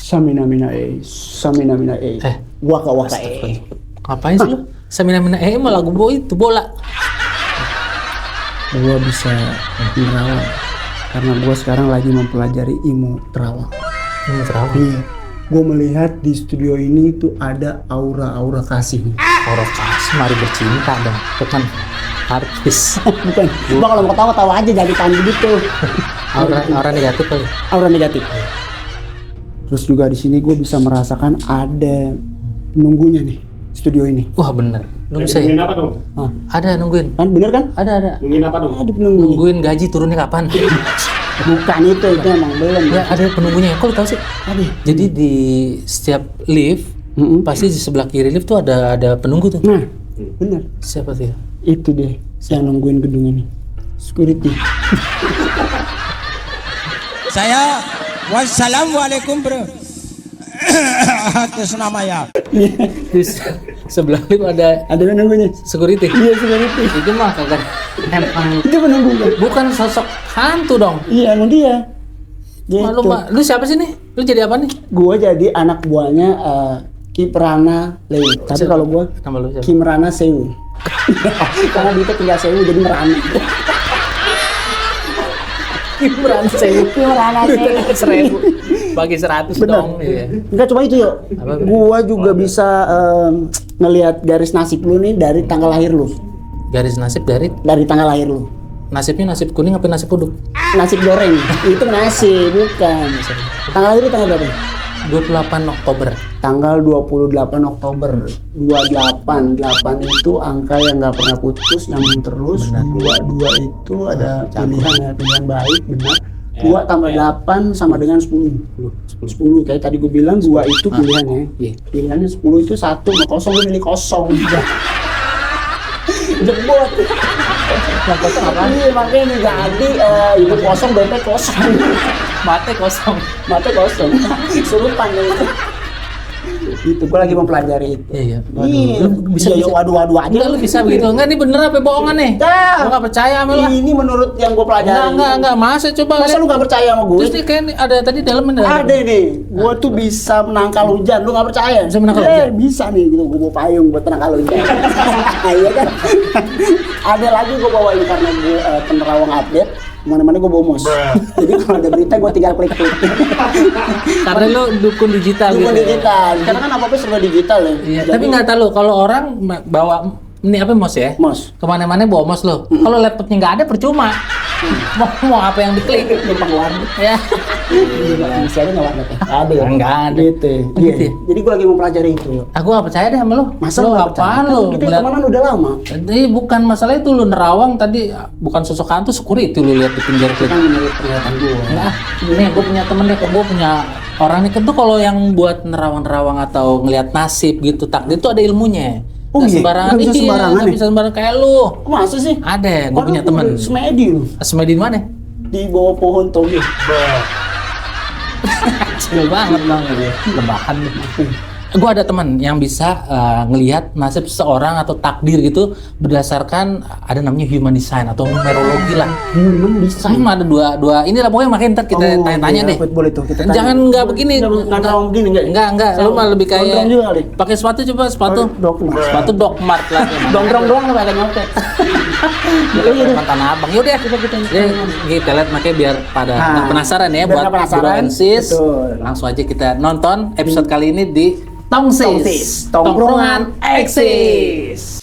Samina mina samina mina waka waka Ngapain sih lu? Samina mina mah lagu bola. Gua bisa nerawang karena gua sekarang lagi mempelajari ilmu terawang. Ilmu terawang. Iya. Gua melihat di studio ini tuh ada aura kasih. Aura kasih, mari bercinta dong. Bukan artis. Bukan. Gua kalau mau ketawa aja jadi tandi gitu. Aura negatif kali. Aura negatif. Terus juga di sini gue bisa merasakan ada penunggunya nih studio ini. Wah bener. Nunggu saya. Nungguin apa dong? Ada nungguin. Kan bener kan? Ada. Nungguin apa dong? Ada penunggu. Nungguin gaji turunnya kapan? Bukan itu emang belum. Ya ada penunggunya. Kok lu tahu sih? Ada. Jadi di setiap lift pasti di sebelah kiri lift tuh ada penunggu tuh. Nah, bener. Siapa tuh ya? Itu deh yang nungguin gedung ini. Security. Saya wassalamualaikum bro. Atas nama ya. Di sebelah lift ada Nunggunya. security. Iya, security. Itu mah kagak emang Itu penunggu kan? bukan sosok hantu dong. Iya, emang dia. Lu Gitu. lu siapa sih nih? Lu jadi apa nih? Gua jadi anak buahnya Kiprana Leo. Tapi Siapa? kalau gua Nama lu siapa? Kimrana Sewu. Karena dia tinggal Sewu jadi merana. Kimran Sewu. Kimrana Sewu. 1.000 bagi 100 Bener. dong. Iya. Enggak cuma itu yuk. Apa? Gua juga bisa ngelihat garis nasib lu nih dari tanggal lahir lu. Garis nasib dari Tanggal lahir lu. nasibnya nasib kuning apa nasib uduk? Nasib goreng. Itu nasi, bukan. Tanggal lahir lu tanggal berapa? 28 Oktober. Tanggal 28 Oktober 28. 8 itu angka yang nggak pernah putus, nyambung terus. 22 itu ada pilihan baik, benar. 2 tambah 8 sama dengan 10. 10 kayak tadi gue bilang 2 itu pilihannya. Pilihannya 10 itu 1 sama kosong, lu milih kosong. Jebot. Yang kosong apa? Iya, makanya nih jadi itu kosong, dompet kosong. Mate kosong. Mata kosong. Surupan yang itu gue lagi mempelajari itu. Iya. Iya, Lu bisa waduh aja. Enggak lu bisa begitu. Enggak ini bener apa bohongan nih? Dah. Gua enggak percaya sama lu. Ini menurut yang gue pelajari. Enggak. Masa coba Masa lihat. lu gak percaya sama gue? Terus nih kayak nih, ada tadi dalam Ada nih, gue tuh bisa menangkal hujan. Lu gak percaya? Bisa menangkal hujan? Bisa nih, gitu. Gue bawa payung buat menangkal hujan. Iya kan? Ada lagi gue bawain karena gue penerawang update. Mana-mana gue bawa mouse. Jadi kalau ada berita gue tinggal klik-klik. karena lu dukun digital Dukun gitu. digital. Karena kan apa-apa serba digital ya. Iya, Jadi, tapi nggak tahu kalau orang bawa ini apa mouse ya? mouse. Kemana-mana bawa mouse lo. Kalau laptopnya nggak ada percuma. mau apa yang diklik? Numpang warnet. Ya. Masih ada nggak warnetnya? Ada ya? Nggak ada. Gitu. Gitu ya? Jadi gue lagi mempelajari itu. Aku nggak percaya deh sama lu. Masa lu nggak apaan percaya? lu? Kan kita Ngeliat- temenan udah lama. Jadi bukan masalah itu lu nerawang tadi bukan sosok hantu security lu lihat di pinggir klik. Kan menurut penglihatan gue. Nah, nih gue punya temen deh, gue punya orang nih tuh kalau yang buat nerawang-nerawang atau ngelihat nasib gitu takdir itu ada ilmunya. Oh Nggak iya? sembarangan. Nggak bisa Iya, sembarangan nggak ya? bisa sembarangan kayak lu. Masa sih? Ada, gue punya temen. Semedi lu. Semedi mana? Di bawah pohon toge. Kecil banget bang, lebahan. Gue ada teman yang bisa ngelihat nasib seseorang atau takdir gitu berdasarkan ada namanya human design atau numerologi lah. Human design. Ada dua inilah pokoknya makanya ntar kita tanya-tanya deh. Boleh tuh kita tanya. Jangan nggak begini. Nggak terawang begini nggak? Enggak. Lu mah lebih kayak Gondrong juga kali. pakai sepatu coba sepatu. Dogmart. Sepatu Dogmart lah. Dongkrong doang lu kagak nyopet. Mantan abang. Yaudah kita lihat makanya biar pada nggak penasaran ya biar buat nggak penasaran. Broensis. Betul. Langsung aja kita nonton episode kali ini di Tongsis. Tongkrongan eksis.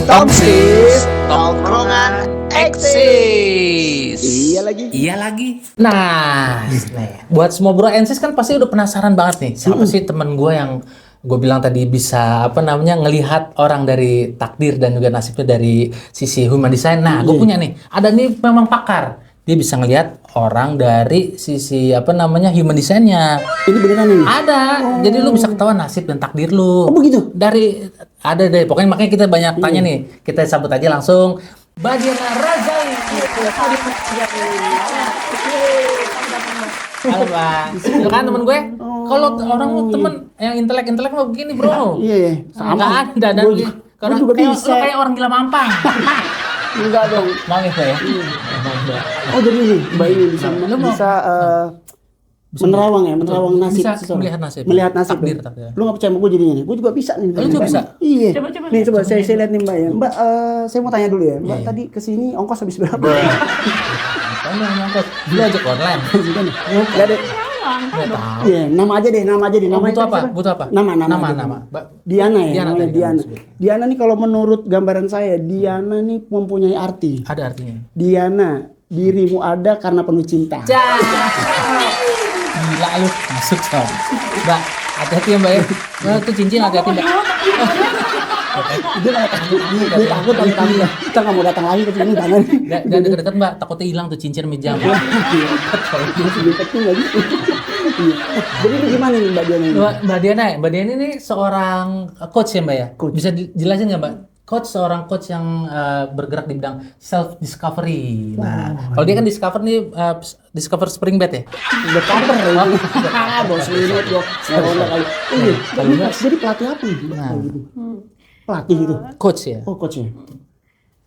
Tongsis. Tongkrongan eksis. Iya lagi. Nah, buat semua bro ensis kan pasti udah penasaran banget nih. Siapa sih temen gue yang gue bilang tadi bisa ngelihat orang dari takdir dan juga nasibnya dari sisi human design. Nah, gue punya nih. Ada nih memang pakar. dia bisa ngelihat orang dari sisi apa namanya human design-nya. Ini beneran ini? Ada. Jadi lu bisa ketahuan nasib dan takdir lu. Oh begitu? Dari ada deh. Pokoknya makanya kita banyak tanya nih. Kita sambut aja langsung Mbak Diana Razali. Halo Bang. Itu kan temen gue. Kalau orang temen yang intelek mah begini bro. Iya, sama. Nggak ada dan Gua juga kayak, bisa. lu kayak orang gila mampang. Enggak dong. Mau ya Mbak ya? Oh jadi ini Mbak ini bisa menerawang nasib bisa seseorang. melihat nasib. Melihat nasib. Takdir, ya? takdir. Lu nggak percaya sama gue jadinya nih? Gue juga bisa nih. Lu juga bisa? Iya. Coba Nih lihat. coba saya lihat nih Mbak ya. Mbak, saya mau tanya dulu ya. Mbak Iya. tadi kesini ongkos habis berapa? Kamu nyangkut. Dulu aja online. Gak deh. Nggak tahu. Iya, nama aja deh. Namanya Butuh apa? siapa? Butuh apa? Nama. Diana ya. Diana namanya tadi Diana. kamu sebut. Diana nih kalau menurut gambaran saya, Diana nih mempunyai arti. Ada artinya. Diana, dirimu ada karena penuh cinta. Gila lu masuk so. Mbak, hati-hati ya Mbak ya. Itu cincin hati-hati Mbak. Dia malah takut. Dia takut kami kita nggak mau datang lagi ke sini jangan. Jangan deket-deket Mbak, takutnya hilang tuh cincin meja. Dia penting lagi. Iya. Jadi ini gimana nih Mbak Diana ini? Mbak Diana ini seorang coach ya Mbak ya? Coach. Bisa dijelasin nggak Mbak? Seorang coach yang bergerak di bidang self discovery. Nah, kalau dia kan discover nih discover spring bed ya. Udah cover ya. Bos minut dong. Nggak kali. Iya. Kalau enggak Jadi pelatih apa nih? Nah. Gitu. Pelatih gitu. coach ya. Oh coachnya.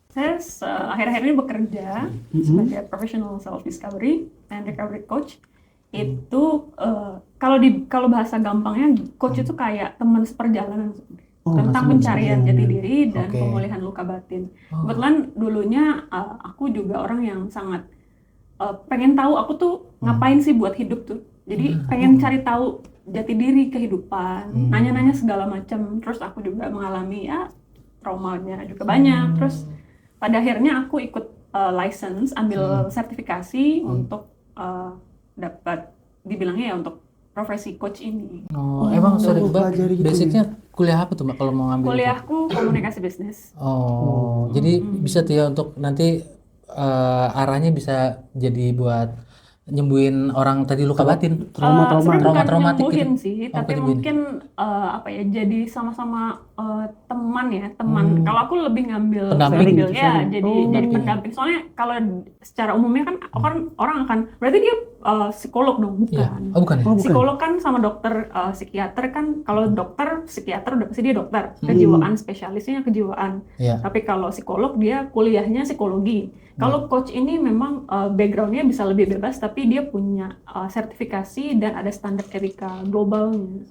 Saya akhir-akhir ini bekerja sebagai professional self discovery and recovery coach. Itu kalau bahasa gampangnya coach itu kayak teman seperjalanan tentang pencarian jati diri dan pemulihan luka batin. Kebetulan dulunya aku juga orang yang sangat pengen tahu aku tuh ngapain sih buat hidup tuh. Jadi pengen cari tahu jati diri kehidupan, nanya-nanya segala macam. Terus aku juga mengalami ya traumanya juga banyak. Terus pada akhirnya aku ikut license, ambil sertifikasi untuk dapat dibilangnya ya untuk profesi coach ini. Oh, emang sorry Mbak, pelajari gitu basicnya kuliah apa tuh Mbak kalau mau ngambil itu? Kuliahku komunikasi bisnis. Oh, jadi bisa tuh ya untuk nanti arahnya bisa jadi buat nyembuhin orang tadi luka batin, Sebenarnya bukan traumatik nyembuhin gitu. sih, Oh, tapi nyembuhin. mungkin jadi sama-sama teman. Kalau aku lebih ngambil Pendamping. ya, jadi pendamping. Soalnya kalau secara umumnya kan orang akan berarti dia psikolog dong, bukan? Iya. Oh, bukan ya? Psikolog kan sama dokter psikiater kan. Kalau dokter psikiater udah pasti dia dokter kejiwaan, spesialisnya kejiwaan. Iya. Tapi kalau psikolog dia kuliahnya psikologi. Kalau coach ini memang backgroundnya bisa lebih bebas, tapi dia punya sertifikasi dan ada standar etika globalnya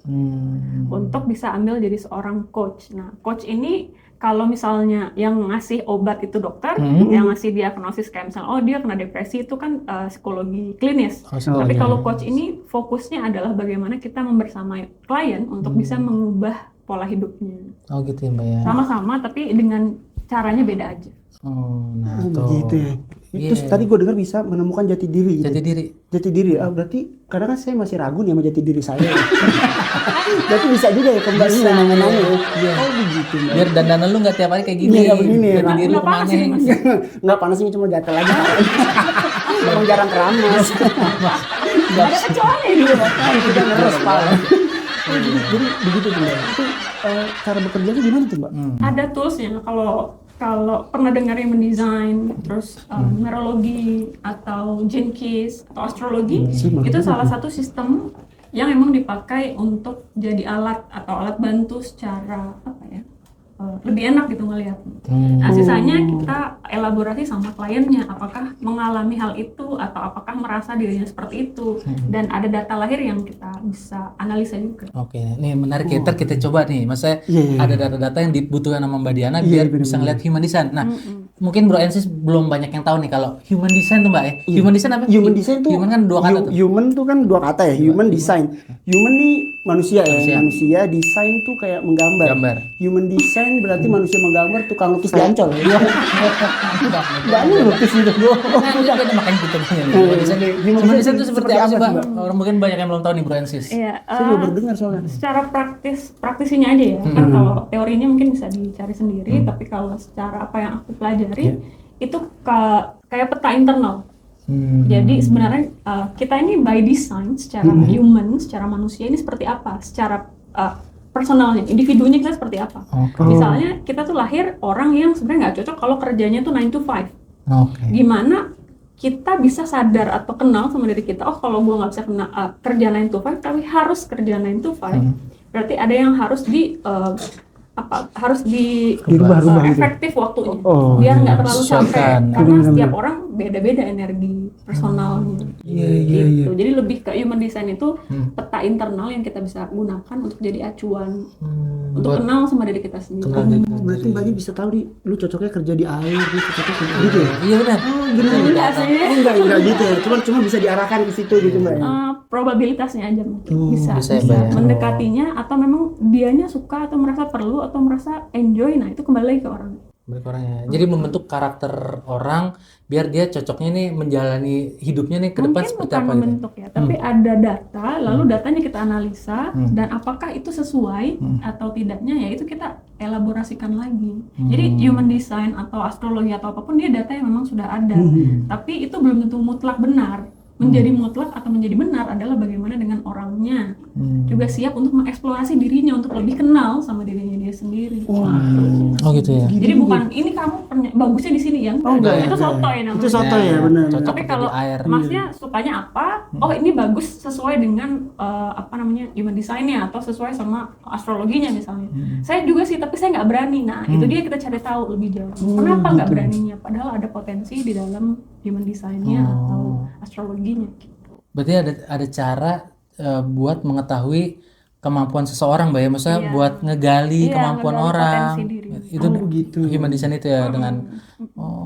untuk bisa ambil jadi seorang coach. Nah, coach ini kalau misalnya yang ngasih obat itu dokter, yang ngasih diagnosis kayak misalnya oh dia kena depresi itu kan psikologi klinis. Tapi kalau coach ini fokusnya adalah bagaimana kita membersamai klien untuk bisa mengubah pola hidupnya. Oh gitu ya Mbak ya. Sama-sama tapi dengan caranya beda aja. Oh, nah Oh, tuh. begitu ya. Terus Iya. tadi gue dengar bisa menemukan jati diri. Gitu. Jati diri. Jati diri. Berarti kadang kan saya masih ragu nih sama jati diri saya. Berarti bisa juga ya kembali Bisa. nanya-nanya ya. Iya. Oh begitu. Mbak. Biar dandanan lu nggak tiap hari kayak gini. Nggak begini ya, Jati Pak. diri lu Nggak panas kemana? ini, Mas. Nggak panas ini cuma gatel aja. Emang jarang keramas. Ada kecuali gitu. Kita ngeres pala. Jadi begitu tuh Mbak. Itu cara bekerjanya gimana tuh Mbak? Ada toolsnya. Kalau pernah dengar human design, terus numerologi atau gene keys atau astrologi, itu salah satu sistem yang emang dipakai untuk jadi alat atau alat bantu secara apa ya lebih enak gitu ngelihat. Nah sisanya kita elaborasi sama kliennya, apakah mengalami hal itu atau apakah merasa dirinya seperti itu, dan ada data lahir yang kita bisa analisa juga. Oke, nih menarik ya. Ntar kita coba nih, maksudnya Iya. ada data-data yang dibutuhkan sama Mbak Diana Iya, biar bener-bener. bisa ngeliat human design. Nah, mungkin Bro Ensis belum banyak yang tahu nih kalau human design tuh Mbak ya. Human design apa? Human design tuh Human kan dua kata tuh. Human tuh kan dua kata ya. Human design. Human nih manusia ya. Manusia. Design tuh kayak menggambar. Gambar. Human design berarti manusia menggambar tukang lukis di Ancol. Banyak lukis gitu. Nah, itu ada makanya kita tanya nih. Human design. Human design itu seperti apa sih Mbak? Orang mungkin banyak yang belum tahu nih Bro Ensis. Iya, Saya juga baru dengar soalnya. secara praktisinya aja ya. Kan kalau teorinya mungkin bisa dicari sendiri, tapi kalau secara apa yang aku pelajari itu kayak peta internal. Jadi sebenarnya kita ini by design secara human, secara manusia ini seperti apa? Secara personalnya, individunya kita seperti apa? Misalnya kita tuh lahir orang yang sebenarnya nggak cocok kalau kerjanya tuh 9 to 5. Gimana kita bisa sadar atau kenal sama diri kita, oh kalau gue nggak bisa kerja 9 to 5, tapi harus kerja 9 to 5. Berarti ada yang harus Dirubah gitu. efektif waktunya, biar nggak terlalu capek, karena setiap orang beda-beda energi personalnya. Gitu. Jadi lebih ke human design itu peta internal yang kita bisa gunakan untuk jadi acuan untuk kenal sama diri kita sendiri. Berarti Mbaknya bisa tahu nih, lu cocoknya kerja di air, lu cocoknya kerja gitu ya? Iya benar. Enggak sih. Enggak gitu ya, cuma bisa diarahkan ke situ gitu Mbak. Probabilitasnya aja mungkin bisa bisa ya. mendekatinya, atau memang dianya suka atau merasa perlu atau merasa enjoy. Nah itu kembali lagi ke orang. Jadi membentuk karakter orang biar dia cocoknya nih menjalani hidupnya nih ke depan Mungkin seperti bukan apa gitu. membentuk ya, tapi ada data, lalu datanya kita analisa dan apakah itu sesuai atau tidaknya, ya itu kita elaborasikan lagi. Jadi human design atau astrologi atau apapun, dia data yang memang sudah ada, tapi itu belum tentu mutlak benar. Menjadi mutlak atau menjadi benar adalah bagaimana dengan orangnya juga siap untuk mengeksplorasi dirinya, untuk lebih kenal sama dirinya dia sendiri. Oh gitu ya. Jadi bukan ini kamu bagusnya di sini ya, itu sotoy namanya. Itu soto ya, benar. Cocok Tapi untuk kalau di air. masnya sukanya apa, oh ini bagus sesuai dengan human design-nya atau sesuai sama astrologinya misalnya. Saya juga sih, tapi saya nggak berani. Nah itu dia kita cari tahu lebih jauh. Kenapa nggak beraninya? Padahal ada potensi di dalam human design-nya atau astrologinya. Gitu. Berarti ada cara buat mengetahui kemampuan seseorang, Mbak ya, maksudnya buat ngegali kemampuan ngegali orang. potensi diri. Itu gitu. human design itu ya dengan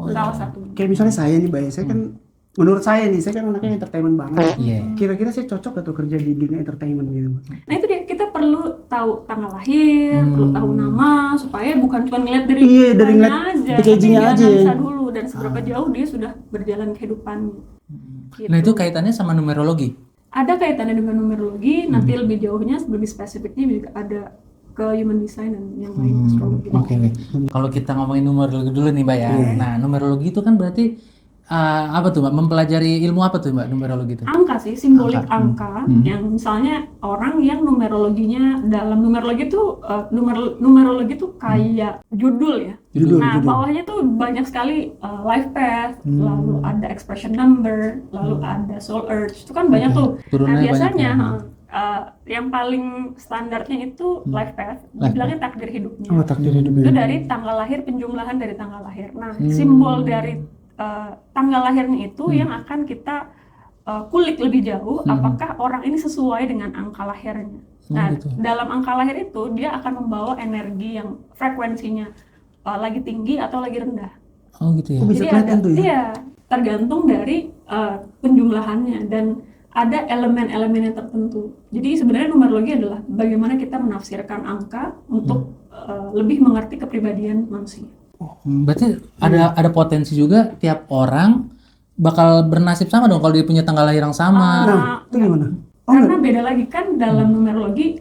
Salah satu. Kayak misalnya saya nih Mbak, saya kan menurut saya nih, saya kan anaknya entertainment banget. Iya. Kira-kira saya cocok atau kerja di dunia entertainment gitu Mbak? Nah itu dia, kita perlu tahu tanggal lahir, perlu tahu nama, supaya bukan cuma ngeliat dari dari ngeliat aja, packaging-nya tapi aja. dianalisa dulu dan seberapa jauh dia sudah berjalan kehidupannya. Gitu. Nah itu kaitannya sama numerologi. Ada kaitannya dengan numerologi, nanti lebih jauhnya, lebih spesifiknya juga ada ke human design dan yang lain astrologi. Oke. Kalau kita ngomongin numerologi dulu nih Mbak ya. Nah numerologi itu kan berarti apa tuh Mbak? Mempelajari ilmu apa tuh Mbak numerologi itu? Angka sih, simbolik angka, yang misalnya orang yang numerologinya, dalam numerologi tuh numerologi tuh kayak judul ya. Nah bawahnya tuh banyak sekali life path, lalu ada expression number, lalu ada soul urge, itu kan banyak tuh. Turunnya Nah biasanya banyak yang paling standarnya itu life path, dibilangnya takdir hidupnya. Oh, takdir hidup Itu ya. dari tanggal lahir, penjumlahan dari tanggal lahir. Nah simbol dari tanggal lahirnya itu yang akan kita kulik lebih jauh, apakah orang ini sesuai dengan angka lahirnya. Nah, dalam angka lahir itu dia akan membawa energi yang frekuensinya lagi tinggi atau lagi rendah. Oh gitu ya. Bisa Jadi kelihatan ada, tuh ya? iya, tergantung dari penjumlahannya dan ada elemen-elemennya tertentu. Jadi sebenarnya numerologi adalah bagaimana kita menafsirkan angka untuk lebih mengerti kepribadian manusia. Berarti ada potensi juga tiap orang bakal bernasib sama dong kalau dia punya tanggal lahir yang sama. Nah, itu gimana? Karena beda lagi kan dalam numerologi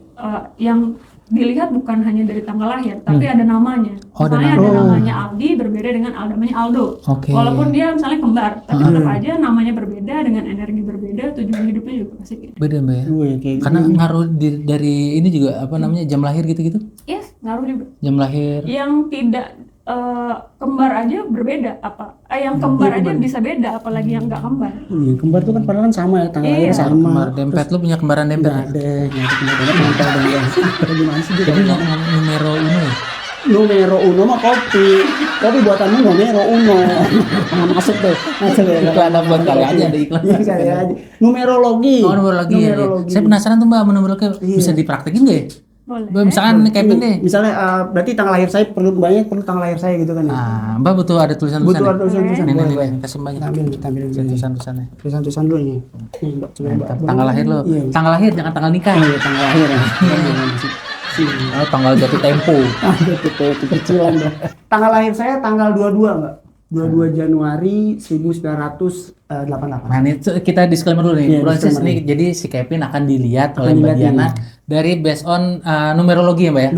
yang dilihat bukan hanya dari tanggal lahir, tapi ada namanya. Misalnya ada namanya Aldi berbeda dengan namanya Aldo. Oke. Walaupun dia misalnya kembar, tapi tetap aja namanya berbeda dengan energi berbeda, tujuan hidupnya juga pasti beda. Beda Mbak ya. Kayak Karena ngaruh dari ini juga apa namanya jam lahir gitu-gitu. Yes, ngaruh juga. Jam lahir. Yang tidak kembar aja berbeda yang kembar aja bisa beda, apalagi yang nggak kembar. Iya, kembar tuh kan padahal kan sama ya, tanggal lahir sama. Kembar dempet, lu punya kembaran dempet. Nggak ada, nyata kembar dempet nempel dong ya. Gimana sih dia? Jadi numero uno ya? Numero uno mah kopi buatanmu numero uno. Nah, masuk tuh, masuk ya. Iklan apa buat kali aja ada iklan. Iya kali aja. Numerologi. Oh numerologi ya. Saya penasaran tuh Mbak sama numerologi bisa dipraktekin nggak ya? Boleh. Misalkan Kevin deh. Misalnya berarti tanggal lahir saya perlu tanggal lahir saya gitu kan ya. Nah, Mbak butuh ada tulisan-tulisan. Butuh ada tulisan-tulisan. Nih, Boleh. kasih Mbaknya. Kita ambil dulu. Tulisan-tulisannya. Tulisan dulu nih. Nih, Mbak, coba Mbak. Tanggal lahir lo. Iya. Tanggal lahir jangan tanggal nikah. Iya, tanggal lahir ya. Oh, tanggal jatuh tempo. Itu kecilan dong. Tanggal lahir saya tanggal 22, Mbak. 22 Januari 1988. Nah, ini kita disclaimer dulu nih. Iya, Proses disclaimer ini jadi si Kevin akan dilihat oleh Akan Mbak dilihat, Diana dari based on numerologi ya Mbak ya.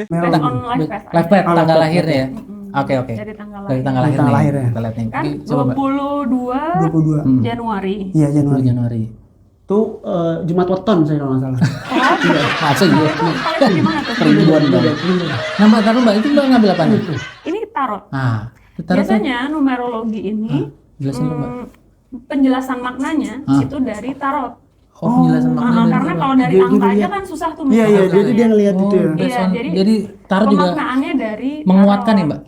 Based on life path. Life path tanggal lahirnya ya. Oke. Dari tanggal Dari lahir. tanggal lahir Tanggal nih. lahir ya. Kita lihat nih. Kan Oke, coba Mbak. 22 22. Januari. Iya, 10 Januari. Januari. Tuh Jumat Weton saya kalau nggak salah. Masa iya? Kalian gimana tuh? Ribuan Bang. Nah Mbak, taruh Mbak, itu Mbak ngambil apa nih? Ini tarot. Nah, kita taruh tuh. Biasanya numerologi ini Jelasin dulu Mbak. penjelasan maknanya Ah. itu dari tarot. Oh, penjelasan makna dari Karena tarot. kalau dari Dia angka aja lihat. kan susah tuh. Iya, misalnya. jadi dia ngelihat itu ya. based Iya, on- jadi jadi tarot juga pemaknaannya dari menguatkan tarot. ya Mbak?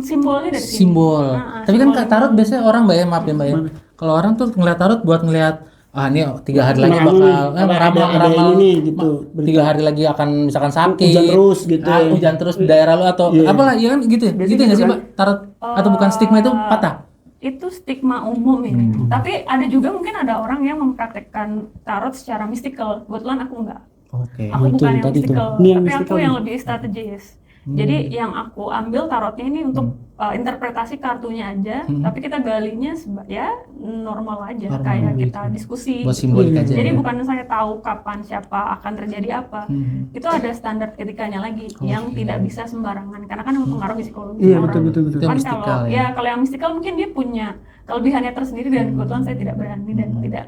Simbolnya dari sini. Simbol. Nah, Tapi kan simbolnya. tarot biasanya orang Mbak ya, maaf ya Mbak ya. Kalau orang tuh ngeliat tarot buat ngeliat ini 3 hari lagi Ngeramal bakal nih, ada ngeramal ini gitu. 3 hari lagi akan misalkan sakit. Hujan terus gitu ya. Hujan terus di daerah lu atau Iya. apalah, ya kan gitu ya. Biasanya Gitu nggak gitu sih kan. Mbak? Tarot atau bukan stigma itu patah? Itu stigma umum ini. Tapi ada juga mungkin ada orang yang mempraktekkan tarot secara mystical. Kebetulan aku enggak. Oke. Aku itu bukan yang tadi tuh. mystical, Ini yang tapi mystical aku yang nih. lebih strategis. Jadi yang aku ambil tarotnya ini untuk interpretasi kartunya aja, tapi kita galinya ya normal aja, Normal kayak gitu. kita diskusi. Buat simbolik aja. Jadi ya. bukan saya tahu kapan siapa akan terjadi apa. Itu ada standar etikanya lagi yang tidak bisa sembarangan karena kan mempengaruhi psikologi Iya, orang. betul. Itu Kan mystical kalau ya. kalau yang mystical mungkin dia punya kelebihannya tersendiri dan kebetulan saya tidak berani dan tidak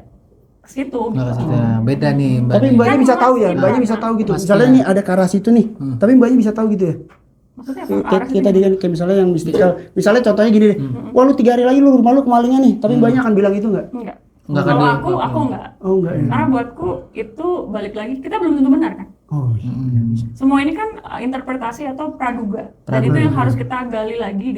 ke situ. Nggak gitu. kasih tahu. Beda nih Mbak. Tapi nih. mbaknya Kan bisa tahu ya, masih mbaknya ada. bisa tahu gitu. Pasti Misalnya ya. nih ada karas itu nih, tapi mbaknya bisa tahu gitu ya. Maksudnya apa? Kayak kayak tadi kan kayak misalnya yang mystical. Misalnya contohnya gini deh. Wah lu 3 hari lagi lu rumah lu kemalingan nih, tapi mbaknya akan bilang itu enggak? Enggak. Nggak akan Kalau di- aku enggak. Oh enggak ya. Karena buatku itu balik lagi kita belum tentu benar kan. Oh iya. Semua ini kan interpretasi atau praduga. Dan itu yang harus kita gali lagi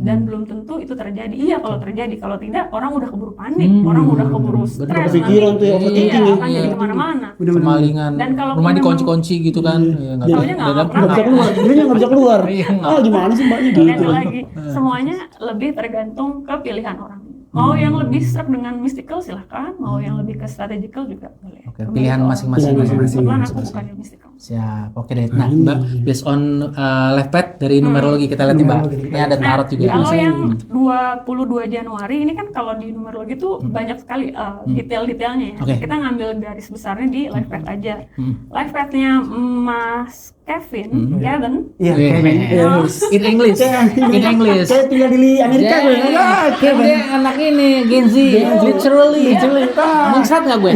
dan belum tentu itu terjadi. Iya kalau terjadi, kalau tidak orang udah keburu panik, orang udah keburu stres. kepikiran nanti. tuh ya, overthinking Iya, ya. akan jadi kemana-mana. Kemalingan. Dan kalau Rumah memang- dikunci-kunci gitu kan. Ya, nggak tahu. Taunya nggak Nggak pernah. Nggak bisa keluar, dia nggak bisa keluar. Iya, nggak. Ah gimana sih mbaknya Dan gitu? lagi semuanya lebih tergantung ke pilihan orang. Mau yang lebih serak dengan mystical silahkan, mau yang lebih ke strategical juga boleh. Oke, pilihan masing-masing. Pilihan masing-masing. Kebetulan aku bukan yang mystical. Siap, oke deh. Nah, Mbak, based on live pad dari numerologi kita lihat nih, Mbak. Ini ada tarot juga. Kalau yang 22 Januari ini kan kalau di numerologi itu banyak sekali detail-detailnya ya. Oke. Kita ngambil garis besarnya di live pad aja. Live padnya Mas Kevin, Kevin, Iya, Iya. Kevin. Iya. In English. In English. Saya tinggal di Amerika gue. Ah, Kevin. Dia anak ini Gen Z, literally. Bangsat nggak gue?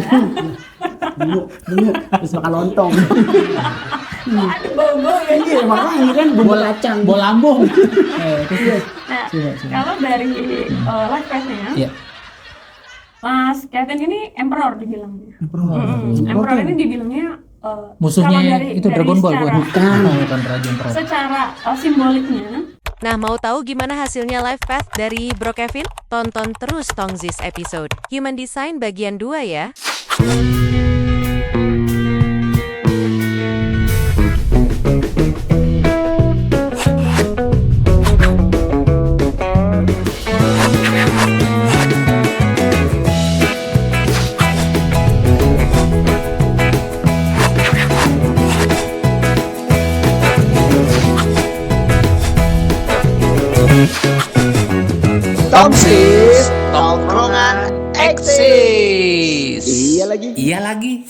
Bener, bisa makan lontong. ada bau-bau ya. Iya, makanya kan bumbu kacang. Bola lambung. Nah, kalau dari live padnya, Iya. Mas Kevin ini Emperor dibilangnya. Emperor ini dibilangnya Musuhnya kalau dari itu Dragon Ball secara- bukan Dragon Ball. Secara simboliknya Nah, mau tahu gimana hasilnya live path dari Bro Kevin? Tonton terus Tongzis episode Human Design bagian 2 ya. Tongsis, tongkrongan eksis. Iya lagi. Iya lagi.